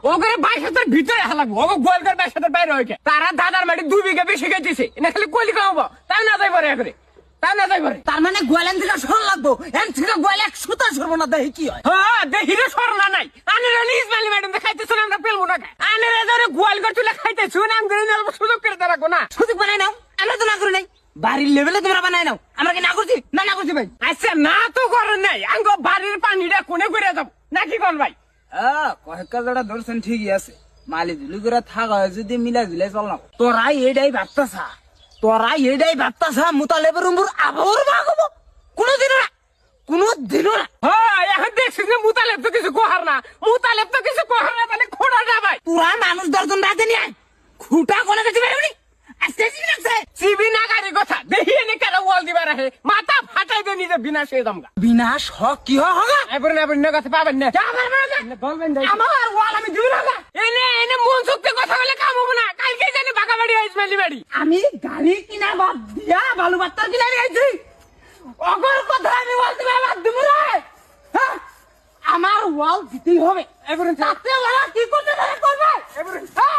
ওকে 22,000 ভিতরে হালাবো ওকে গোয়াল করে 22,000 বাইরে হইকে তারা দাদার মাটি 2 বিঘা বেশি গেছে এনে খালি কলি খাওয়াবো তাই না যাই পারে করে তাই না যাই পারে তার মানে গোয়ালেন থেকে সর লাগবো এন থেকে গোয়ালে 100টা সরব না দেখি কি হয়। হ্যাঁ দেখিরে সরনা নাই আনেরা ইসমাইল ম্যাডাম খাইতেছ না আমরা পেলবো না আনেরা ধরে গোয়াল করে তুলে খাইতেছ না আমি সুযোগ করে রাখবো না সুযোগ বানাই নাও আমরা তো না করি নাই বাড়ির লেভেলে তোমরা বানাই নাও আমরা কি না করছি না করছি ভাই। আচ্ছা না তো করেন নাই আঙ্গ বাড়ির পানিটা কোনে করে যাব নাকি কোন ভাই কয়েক কাজটা ধরছেন ঠিকই আছে মালি ঝুলি করে থাকা হয় যদি মিলা ঝুলে চল না তোরা এটাই ভাবতাছা মুতালেবের উম্বুর আবহর ভাগবো কোনোদিনও না কোনোদিনও না। হ্যাঁ এখন দেখছিস যে মুতালেব তো কিছু কোহার না তাহলে খোড়াটা ভাই তোরা মানুষ 10 জন রাতে নিয়ে আয় খুঁটা কোনে গেছে ভাই উনি আজকে লাগছে সিবি না গাড়ির কথা দেখি এনে কেন ওয়াল দিবার আহে মাথা ফাটাই দে নিজে বিনা সে দমগা বিনাশ হক কি হবে এবার না কথা পাবেন না বলবেন আমার ওয়াল আমি দিব না এনে মন শক্তি কথা বলে কাম হবো না কালকে জানি বাঁকা বাড়ি ইসমাইলি বাড়ি আমি গাড়ি কিনা বাদ দিয়া বালু বাত্তার কিনা নিয়েছি অগর কথা আমি বলতে বাদ দিব না হ্যাঁ? আমার ওয়াল দিতেই হবে এবার তাতে ওরা কি করতে পারে করবে এবার হ্যাঁ